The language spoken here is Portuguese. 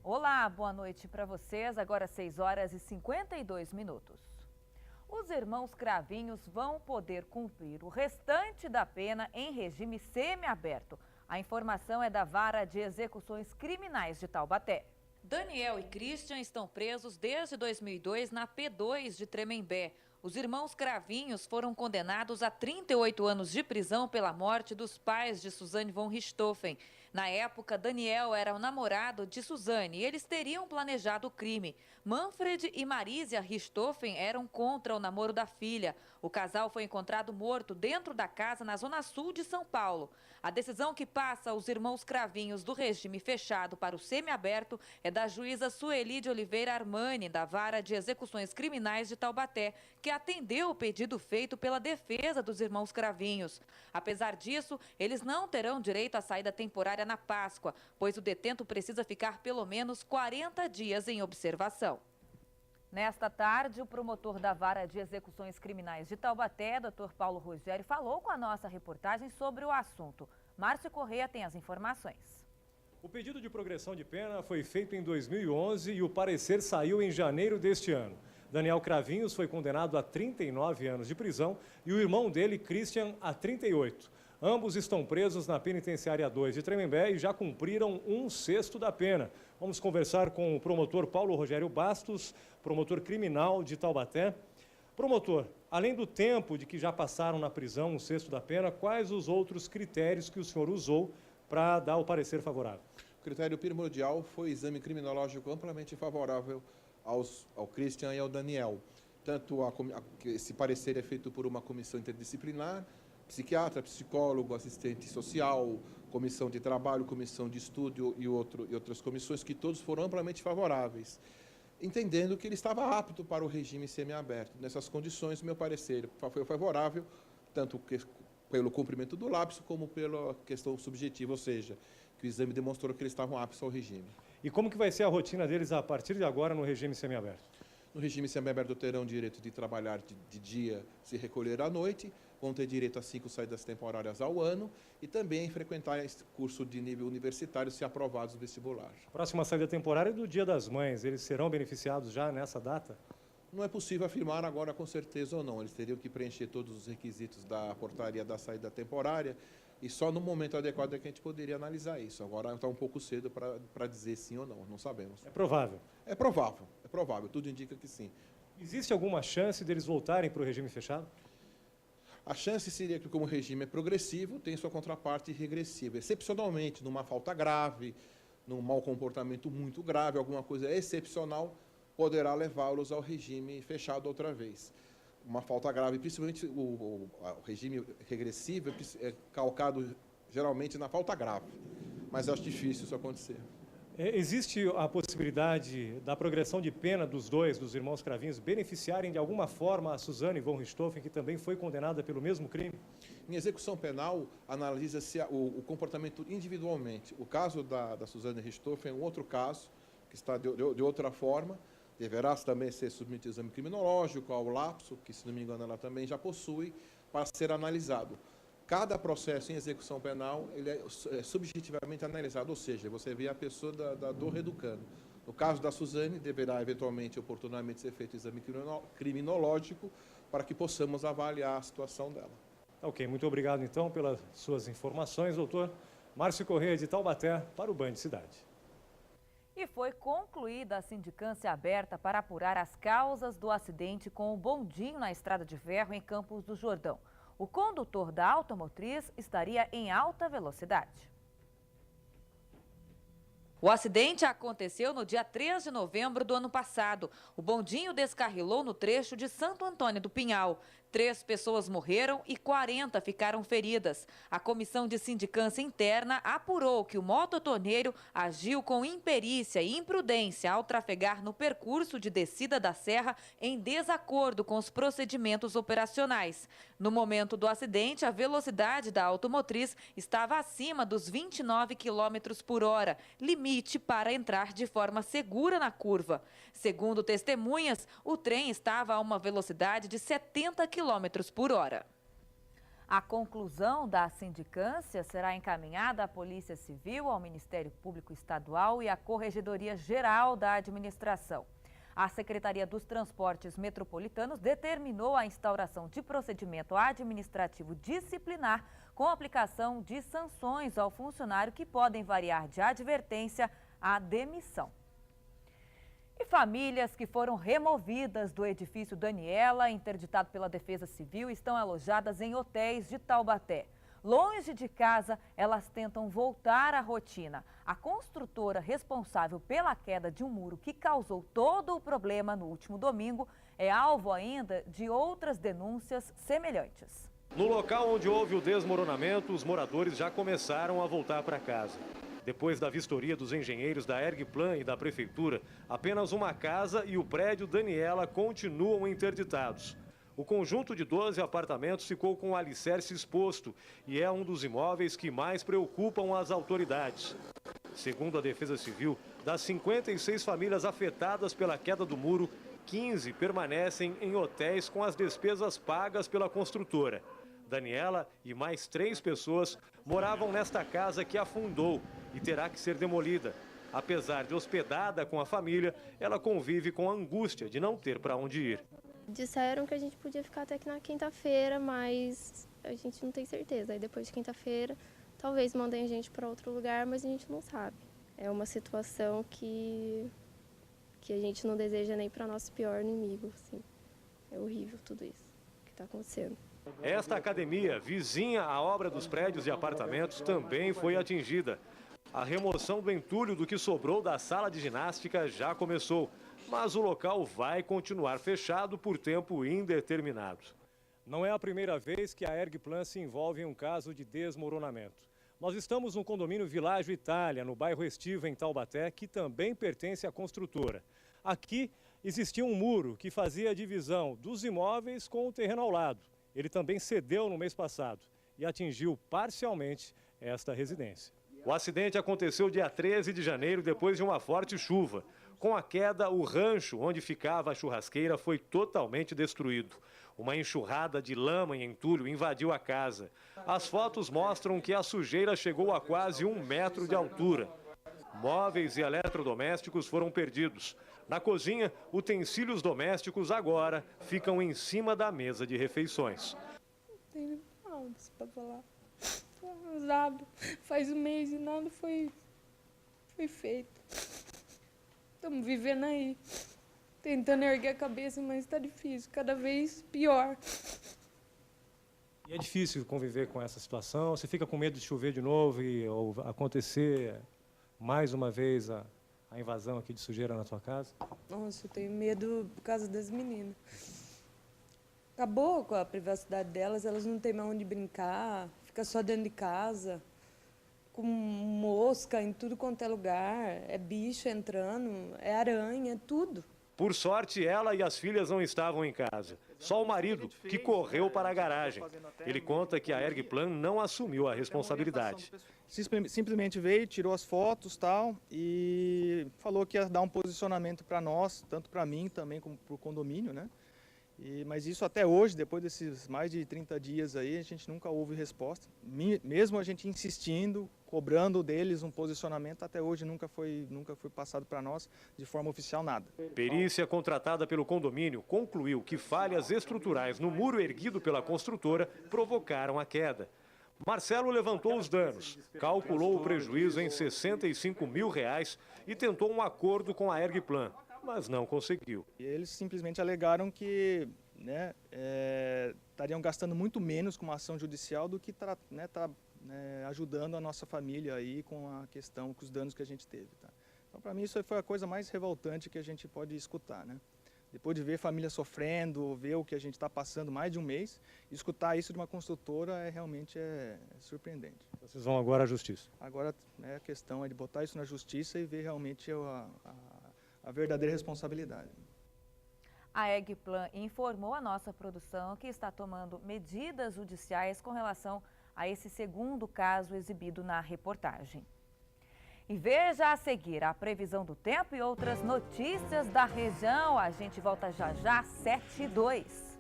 Olá, boa noite para vocês. Agora 6 horas e 52 minutos. Os irmãos Cravinhos vão poder cumprir o restante da pena em regime semiaberto. A informação é da Vara de Execuções Criminais de Taubaté. Daniel e Christian estão presos desde 2002 na P2 de Tremembé. Os irmãos Cravinhos foram condenados a 38 anos de prisão pela morte dos pais de Suzane von Richthofen. Na época, Daniel era o namorado de Suzane e eles teriam planejado o crime. Manfred e Marisia Richthofen eram contra o namoro da filha. O casal foi encontrado morto dentro da casa na zona sul de São Paulo. A decisão que passa os irmãos Cravinhos do regime fechado para o semiaberto é da juíza Sueli de Oliveira Armani, da Vara de Execuções Criminais de Taubaté, que atendeu o pedido feito pela defesa dos irmãos Cravinhos. Apesar disso, eles não terão direito à saída temporária na Páscoa, pois o detento precisa ficar pelo menos 40 dias em observação. Nesta tarde, o promotor da Vara de Execuções Criminais de Taubaté, Dr. Paulo Rogério, falou com a nossa reportagem sobre o assunto. Márcio Corrêa tem as informações. O pedido de progressão de pena foi feito em 2011 e o parecer saiu em janeiro deste ano. Daniel Cravinhos foi condenado a 39 anos de prisão e o irmão dele, Christian, a 38. Ambos estão presos na Penitenciária 2 de Tremembé e já cumpriram 1/6 da pena. Vamos conversar com o promotor Paulo Rogério Bastos, promotor criminal de Taubaté. Promotor, além do tempo de que já passaram na prisão, 1/6 da pena, quais os outros critérios que o senhor usou para dar o parecer favorável? O critério primordial foi o exame criminológico amplamente favorável ao Christian e ao Daniel. Tanto esse parecer é feito por uma comissão interdisciplinar, psiquiatra, psicólogo, assistente social, comissão de trabalho, comissão de estudo e outras comissões, que todos foram amplamente favoráveis, entendendo que ele estava apto para o regime semiaberto. Nessas condições, meu parecer foi favorável, tanto pelo cumprimento do lapso, como pela questão subjetiva, ou seja, que o exame demonstrou que eles estavam aptos ao regime. E como que vai ser a rotina deles a partir de agora no regime semiaberto? No regime semiaberto terão direito de trabalhar de dia, se recolher à noite, vão ter direito a 5 saídas temporárias ao ano e também frequentar esse curso de nível universitário se aprovados no vestibular. Próxima saída temporária é do Dia das Mães, eles serão beneficiados já nessa data? Não é possível afirmar agora com certeza ou não, eles teriam que preencher todos os requisitos da portaria da saída temporária e só no momento adequado é que a gente poderia analisar isso. Agora está um pouco cedo para dizer sim ou não sabemos. É provável? É provável, tudo indica que sim. Existe alguma chance deles voltarem para o regime fechado? A chance seria que, como o regime é progressivo, tem sua contraparte regressiva. Excepcionalmente, numa falta grave, num mau comportamento muito grave, alguma coisa excepcional, poderá levá-los ao regime fechado outra vez. Uma falta grave, principalmente o regime regressivo, é calcado geralmente na falta grave, mas acho difícil isso acontecer. Existe a possibilidade da progressão de pena dos irmãos Cravinhos, beneficiarem de alguma forma a Suzane von Richthofen, que também foi condenada pelo mesmo crime? Em execução penal, analisa-se o comportamento individualmente. O caso da Suzane Richthofen é um outro caso, que está de outra forma, deverá também ser submetido ao exame criminológico, ao lapso, que, se não me engano, ela também já possui, para ser analisado. Cada processo em execução penal ele é subjetivamente analisado, ou seja, você vê a pessoa da dor educando. No caso da Suzane, deverá eventualmente, oportunamente, ser feito o exame criminológico para que possamos avaliar a situação dela. Ok, muito obrigado então pelas suas informações, doutor. Márcio Corrêa de Taubaté para o Band Cidade. E foi concluída a sindicância aberta para apurar as causas do acidente com o bondinho na Estrada de Ferro em Campos do Jordão. O condutor da automotriz estaria em alta velocidade. O acidente aconteceu no dia 3 de novembro do ano passado. O bondinho descarrilou no trecho de Santo Antônio do Pinhal. 3 pessoas morreram e 40 ficaram feridas. A comissão de sindicância interna apurou que o mototorneiro agiu com imperícia e imprudência ao trafegar no percurso de descida da serra em desacordo com os procedimentos operacionais. No momento do acidente, a velocidade da automotriz estava acima dos 29 km por hora, limite para entrar de forma segura na curva. Segundo testemunhas, o trem estava a uma velocidade de 70 km por hora. A conclusão da sindicância será encaminhada à Polícia Civil, ao Ministério Público Estadual e à Corregedoria Geral da Administração. A Secretaria dos Transportes Metropolitanos determinou a instauração de procedimento administrativo disciplinar com aplicação de sanções ao funcionário que podem variar de advertência à demissão. E famílias que foram removidas do edifício Daniela, interditado pela Defesa Civil, estão alojadas em hotéis de Taubaté. Longe de casa, elas tentam voltar à rotina. A construtora responsável pela queda de um muro que causou todo o problema no último domingo é alvo ainda de outras denúncias semelhantes. No local onde houve o desmoronamento, os moradores já começaram a voltar para casa. Depois da vistoria dos engenheiros da Ergplan e da Prefeitura, apenas uma casa e o prédio Daniela continuam interditados. O conjunto de 12 apartamentos ficou com o alicerce exposto e é um dos imóveis que mais preocupam as autoridades. Segundo a Defesa Civil, das 56 famílias afetadas pela queda do muro, 15 permanecem em hotéis com as despesas pagas pela construtora. Daniela e mais 3 pessoas moravam nesta casa que afundou e terá que ser demolida. Apesar de hospedada com a família, ela convive com a angústia de não ter para onde ir. Disseram que a gente podia ficar até que na quinta-feira, mas a gente não tem certeza. Aí depois de quinta-feira, talvez mandem a gente para outro lugar, mas a gente não sabe. É uma situação que a gente não deseja nem para nosso pior inimigo. Assim. É horrível tudo isso que está acontecendo. Esta academia, vizinha à obra dos prédios e apartamentos, também foi atingida. A remoção do entulho do que sobrou da sala de ginástica já começou, mas o local vai continuar fechado por tempo indeterminado. Não é a primeira vez que a Ergplan se envolve em um caso de desmoronamento. Nós estamos no condomínio Világio Itália, no bairro Estiva, em Taubaté, que também pertence à construtora. Aqui existia um muro que fazia a divisão dos imóveis com o terreno ao lado. Ele também cedeu no mês passado e atingiu parcialmente esta residência. O acidente aconteceu dia 13 de janeiro, depois de uma forte chuva. Com a queda, o rancho onde ficava a churrasqueira foi totalmente destruído. Uma enxurrada de lama e entulho invadiu a casa. As fotos mostram que a sujeira chegou a quase 1 metro de altura. Móveis e eletrodomésticos foram perdidos. Na cozinha, utensílios domésticos agora ficam em cima da mesa de refeições. Não tenho palavras para falar. Usado. Faz um mês e nada foi feito. Estamos vivendo aí, tentando erguer a cabeça, mas está difícil, cada vez pior. E é difícil conviver com essa situação? Você fica com medo de chover de novo ou acontecer mais uma vez a invasão aqui de sujeira na tua casa? Nossa, eu tenho medo por causa das meninas. Acabou com a privacidade delas, elas não têm mais onde brincar, fica só dentro de casa, com mosca em tudo quanto é lugar, é bicho entrando, é aranha, é tudo. Por sorte, ela e as filhas não estavam em casa. Só o marido, que correu para a garagem. Ele conta que a Ergplan não assumiu a responsabilidade. Simplesmente veio, tirou as fotos e falou que ia dar um posicionamento para nós, tanto para mim também como para o condomínio, né? Mas isso até hoje, depois desses mais de 30 dias aí, a gente nunca houve resposta. Mesmo a gente insistindo, cobrando deles um posicionamento, até hoje nunca foi passado para nós de forma oficial nada. Perícia contratada pelo condomínio concluiu que falhas estruturais no muro erguido pela construtora provocaram a queda. Marcelo levantou os danos, calculou o prejuízo em R$ 65 mil e tentou um acordo com a Ergplan, mas não conseguiu. E eles simplesmente alegaram que estariam gastando muito menos com uma ação judicial do que ajudando a nossa família aí com a questão, com os danos que a gente teve. Tá? Então, para mim, isso foi a coisa mais revoltante que a gente pode escutar, né? Depois de ver família sofrendo, ver o que a gente está passando mais de um mês, escutar isso de uma construtora realmente é surpreendente. Vocês vão agora à justiça? Agora a questão é de botar isso na justiça e ver realmente a verdadeira responsabilidade. A Ergplan informou a nossa produção que está tomando medidas judiciais com relação a esse segundo caso exibido na reportagem. E veja a seguir a previsão do tempo e outras notícias da região. A gente volta já já, 7h02.